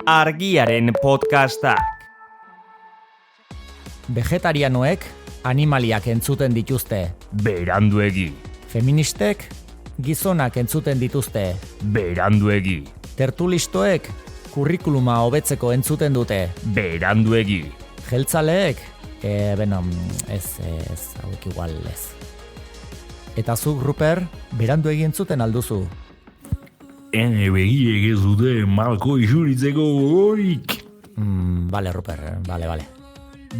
Argiaren podcastak. Vegetarianoek animaliak entzuten dituzte. Beranduegi. Feministek gizonak entzuten dituzte. Beranduegi. Tertulistoek kurrikuluma hobetzeko entzuten dute. Beranduegi. Jeltzaleek, ez, hauek igual ez. Eta zuk, Ruper, beranduegi entzuten alduzu. Ene begiek ez dute malko isuritzeko gogorik. Bale, Ruper, bale.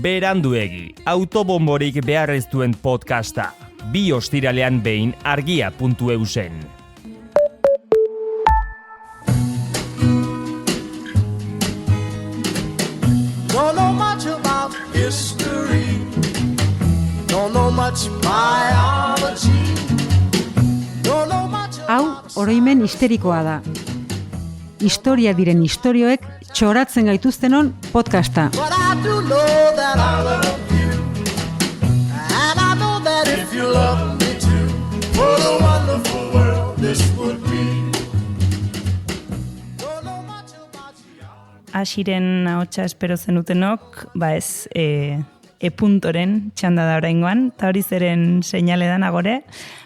Beranduegi, autobomborik behar ez duen podcasta. 2 ostiralean behin argia.eusen. Don't know much about history. Don't know much biology. Don't know much Hau, oroimen histerikoa da. Historia diren istorioek txoratzen gaituztenon podcasta. But I do know that I love you. And I know that if you love me too, what a wonderful world this would be. Don't know much about you. Asiren ahotsa espero zenutenok, ez, puntoren txanda da oraingoan, eta hori zeren seinale da nagore,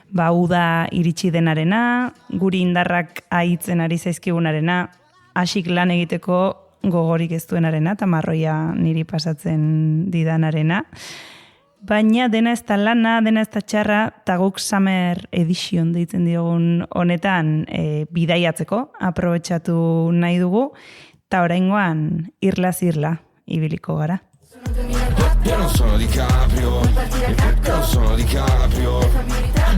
uda iritsi denarena, guri indarrak ahitzen ari zaizkigunarena, hasik lan egiteko gogorik ez duenarena, eta marroia niri pasatzen didanarena. Baina dena ez da lana, dena ez da txarra, eta guk Summer Edition deitzen diogun honetan bidaiatzeko, aprobetxatu nahi dugu, eta oraingoan irlaz irla ibiliko gara. Io non sono DiCaprio, io non sono DiCaprio,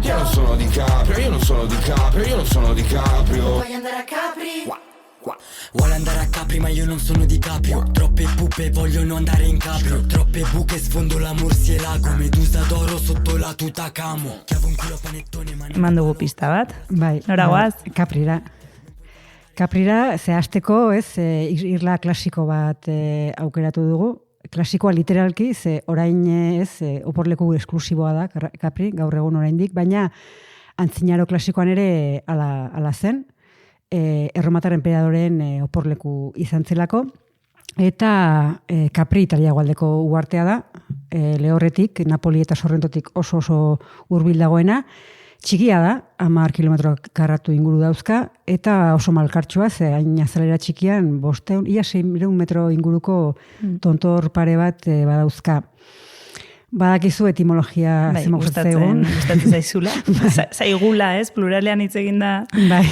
io non sono DiCaprio, io non sono DiCaprio, io non sono DiCaprio. Voglio andare a Capri. Vuole andare a Capri ma io non sono DiCaprio. Troppe puppe vogliono andare in Caprio. Troppe buche sfondo la murcielago. Medusa d'oro sotto la Tutacamo. Chiavo un culo panettone ma... Eman dugu pista bat. Bai, Nora goaz? Kaprira, ze hasteko, irla klasiko bat aukeratu dugu. Klasikoa literalki, ze orain oporleku esklusiboa da, Capri, gaur egun oraindik, baina antzinaro klasikoan ere ala zen, erromatar enperadoren oporleku izan zelako, eta Capri Italia hegoaldeko uhartea da, lehorretik, Napoli eta Sorrentotik oso hurbil dagoena, txikia da, 10 kilometro karratu inguru dauzka, eta oso malkartxoa, ze hain azalera txikian, 600 metro inguruko tontor pare bat badauzka. Badakizu etimologia zema gustatzen. Gustatzen zaizula. Zaigula, pluralean hitz egin da. Bai.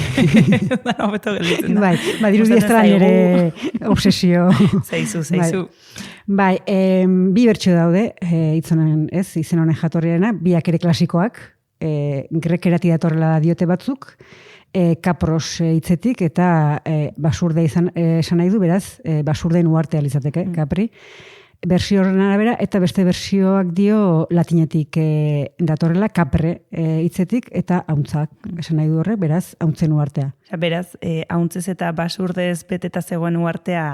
Hobeto gelditzen da. Bai, badiru diestra nire obsesio. Zaizu. Bai, bi bertxo daude, izen honen jatorriarena, biak ere klasikoak, grekerati datorrela diote batzuk, kapros hitzetik eta basurde esan nahi du, beraz, basurdeen uhartea izateke, Capri. Bersio horren arabera, eta beste bersioak dio latinetik datorrela, kapre hitzetik, eta hauntzak esan nahi du horrek, beraz, hauntzen uhartea. Beraz, hauntzez eta basurdez beteta zegoen uhartea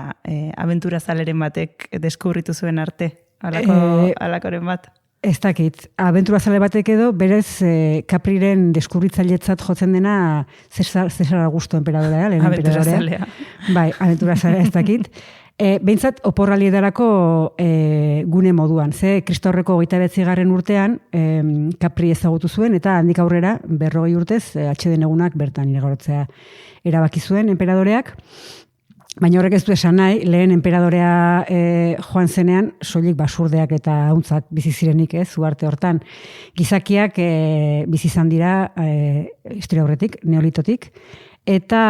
abenturazaleren batek deskubritu zuen arte, alakoren bat. Ez dakit, abenturazale batek edo, berez Capriren deskubritzailetzat jotzen dena Cesar Augusto emperadorea, lehen emperadorea. Bai, abenturazalea ez dakit. Behintzat, oporralietarako gune moduan. Ze Kristaurreko 29. urtean Capri ezagutu zuen, eta handik aurrera, 40 urtez, atxeden egunak bertan iragartzea erabaki zuen emperadoreak. Baina horrek ez du esan nahi, lehen emperadorea joan zenean, soilik basurdeak eta hauntzak bizi zirenik, uharte hortan. Gizakiak bizi izan dira historia horretik, neolitotik, eta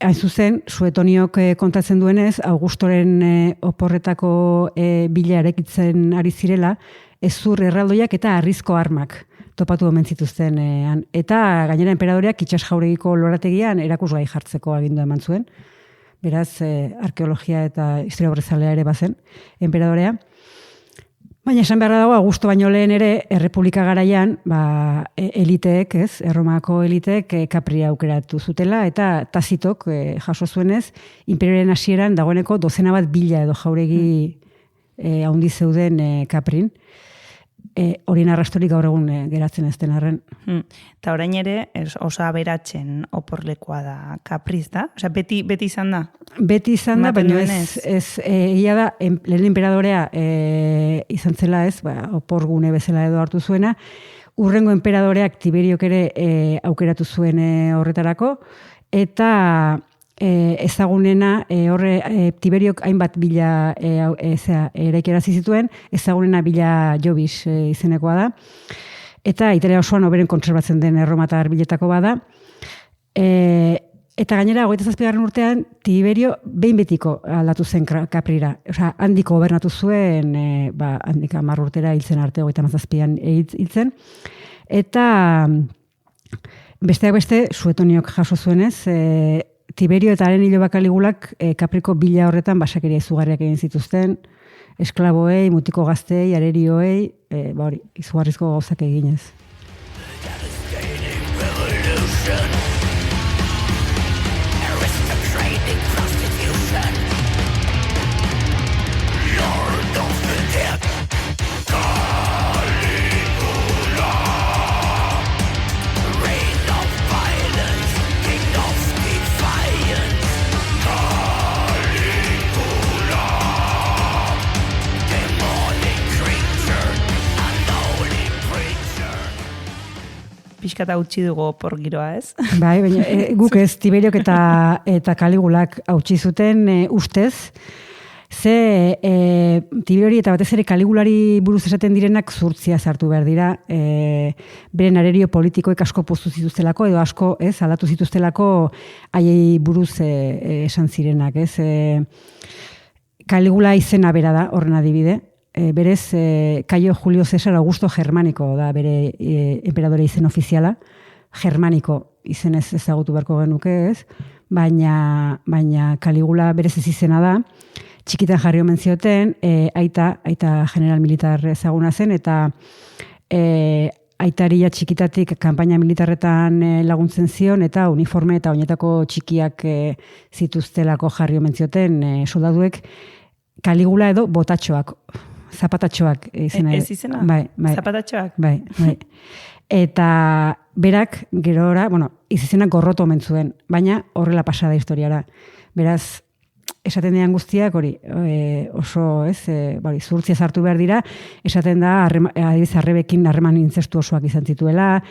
hain zuzen, Suetoniok kontatzen duenez, Augustoren oporretako bila erekitzen ari zirela, ezur erraldoiak eta harrizko armak topatu omen zituzten. Eta gainera emperadoreak itsas jauregiko lorategian erakusgai jartzeko agindu eman zuen. Beraz, arkeologia eta historia horrezalea ere bazen, emperadorea. Baina esan beharra dago, Augusto baino lehen ere, errepublika garaian, eliteek, Erromako eliteek Capri aukeratu zutela, eta Tazitok jaso zuenez, imperioaren hasieran dagoeneko 12 bat bila edo jauregi haundi zeuden Caprin. horien arrastorik gaur egun geratzen ez den arren. Eta orain ere, oso aberatzen oporlekoa da Capriz, da? Osea, beti izan da? Beti izan da, baina egia da, lehen enperadorea izan zela ez, oporgune bezala edo hartu zuena, urrengo enperadoreak Tiberiok ere aukeratu zuen horretarako, eta ezagunena, Tiberiok hainbat bila eraikerazi zituen, ezagunena bila Jobis izenekoa da, eta Italia osoan oberen kontserbatzen den erromatar biletako bada, eta gainera, 27. urtean, Tiberio behin betiko aldatu zen Caprira. Osea, handiko gobernatu zuen, handik 10 urtera hiltzen arte, 37an hiltzen, eta besteak beste, Suetoniok jaso zuenez, Tiberio eta haren hiloba Kaligulak Capriko bila horretan basakeria izugarriak egin zituzten, esklaboei, mutiko gaztei, arerioei, izugarrizko gauzak eginez. Pixkata utzi dugu opor giroa, ez? Bai, baina guk ez, Tiberiok eta Kaligulak hautsi zuten ustez, ze Tiberi eta batez ere Kaligulari buruz esaten direnak zurtzia sartu behar dira, beren arerio politikoek asko poztu zituztelako, edo asko aldatu zituztelako haiei buruz esan zirenak, ez? Kaligula izena bera da, horren adibide, berez, Caio Julio Cesar Augusto Germaniko da bere emperadore izen ofiziala, Germaniko izenez ezagutu beharko genuke, ez? Baina Caligula berez ez izena da, txikitan jarri omen zioten, aita general militar ezaguna zen, eta aitaria txikitatik kanpaina militarretan laguntzen zion, eta uniforme eta oinetako txikiak zituztelako jarri omen zioten soldaduek Caligula edo botatxoak, zapatatxoak izena. Ez izena? Bai. Zapatatxoak? Bai. Eta berak, gerora, izenak gorroto omen zuen, baina horrela pasada historiara. Beraz, esaten dian guztiak, hori, oso, zurtzia sartu behar dira, esaten da, adibidez, arrebekin harreman intzestu osoak izan zituela,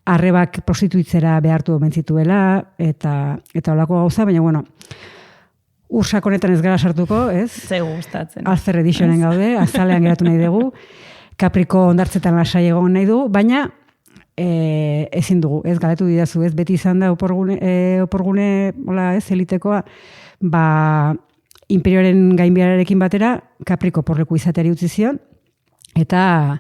arrebak prostituitzera behartu omen zituela, eta holako gauza, baina, ursak honetan ez gara sartuko, ez? Zaigu gustatzen. Alzer editionen gaude, azalean geratu nahi dugu, Capriko ondartzetan lasai egon nahi dugu, baina ezin dugu, ez galetu didazu, ez beti izan da oporgune hola, ez, elitekoa, imperioaren gainbehararekin batera, Capriko oporleku izateari utzi zion, eta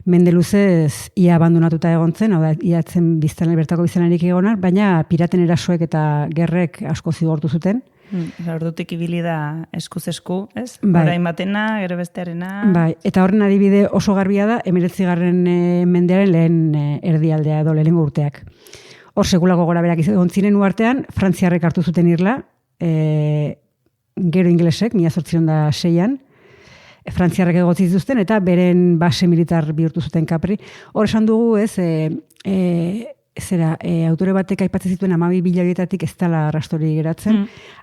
mende luzez ia abandonatuta egon zen, hau da, iatzen bertako biztanarik egonar, baina piraten erasoek eta gerrek asko zigortu zuten. Ordutik ibili da eskuz esku, ez? Bai. Orain batena, gero bestearena. Bai, eta horren adibide oso garbia da, 19. mendearen lehen erdialdea edo lehenengo urteak. Hor sekulako gora berak egon ziren uartean, frantziarrek hartu zuten irla, gero ingelesek, 1806an, frantziarrek egotzi zituzten, eta beren base militar bihurtu zuten Capri. Hor esan dugu, ez, autore batek aipatzen zituen 12.000 horietatik ez dela arrastori geratzen.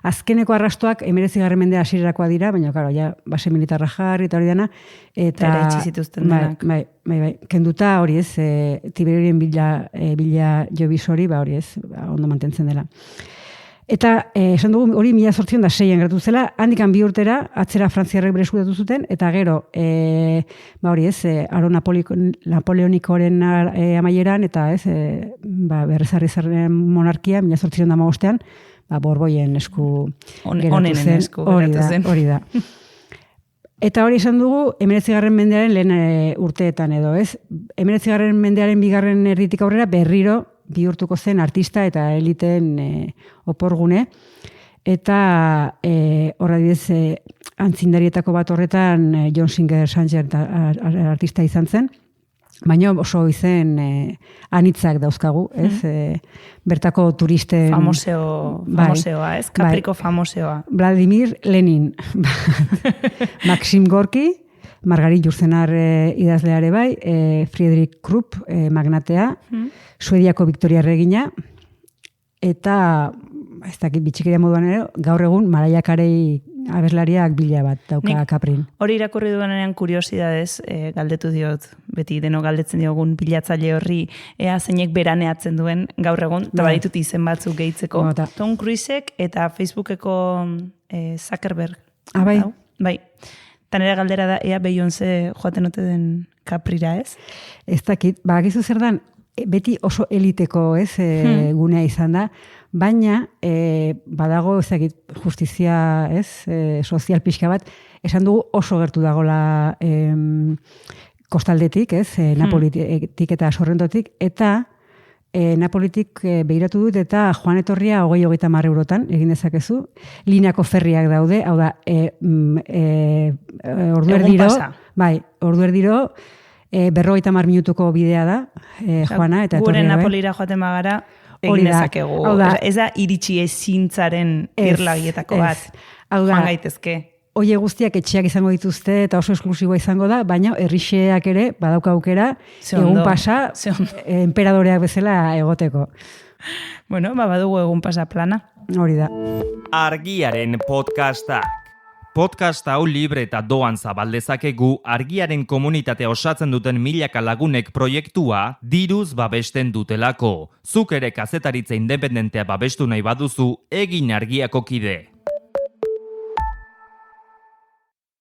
Azkeneko arrastoak 19. mendea hasierarakoa dira, baina, claro, ja, base militarra jarri eta hori dena. Eta etxi zituzten denak. Bai. Kenduta hori ez, Tiberioren bila Jobis hori, hori ez, ondo mantentzen dela. Eta esan dugu hori 1806an geratu zela, handikan 2 urtera, atzera frantziarrek bere eskutatu zuten, eta gero, hori ez, aro Napoleonikoren amaieran, eta ez, berrezarri zaren monarkia, 1815an, Borboien esku geratu zen. Hori da. Eta hori esan dugu, 19. mendearen lehen urteetan edo, ez? 19. mendearen 2. erditik aurrera berriro bihurtuko zen artista eta eliteen oporgune. Eta horra didez, antzindarietako bat horretan John Singer Sargent artista izan zen. Baina oso izen anitzak dauzkagu, ez? Bertako turisten... Famoseoa, ez? Capriko famoseoa. Vladimir Lenin, Maxim Gorki, Margarit Jursenar idazleare bai, Friedrich Krupp magnatea, Suediako Victoria Regina, eta ez dakit bitxikeria moduan ere, gaur egun Mariah Carey abeslariak bila bat dauka Caprin. Hori irakurri duenean kuriosidadez galdetu diot, beti deno galdetzen diogun bilatzaile horri ea zeinek beraneatzen duen gaur egun, eta baditut izen batzuk gehitzeko. Tom Cruisek eta Facebookeko Zuckerberg. Bai? Bai. Eta nire galdera da, ea Beyoncé joaten ote den Caprira, ez? Ez dakit, bakizu zer dan, beti oso eliteko gunea izan da, baina badago ez dakit justizia sozial pixka bat, esan dugu oso gertu dagola kostaldetik, Napolitik eta Sorrentotik, eta Napolitik behiratu dut eta joan etorria 20-30 eurotan egin dezakezu. Lineako ferriak daude, hau da, ordu erdiro, bai, ordu erdiro, 50 minutuko bidea da, joana eta etorria. Gure Napolira joaten magara, egin dezakegu. Ez da iritsi ezintzaren irlagietako bat. Joan gaitezke. Oie guztiak etxeak izango dituzte eta oso esklusiboa izango da, baina herrixeak ere badauka aukera egun pasa enperadoreak bezala egoteko. Bueno, badugu egun pasa plana. Hori da. Argiaren podcastak. Podcast hau libre eta doan zabaldezakegu Argiaren komunitatea osatzen duten milaka lagunek proiektua diruz babesten dutelako. Zuk ere kazetaritza independentea babestu nahi baduzu, egin Argiako kide.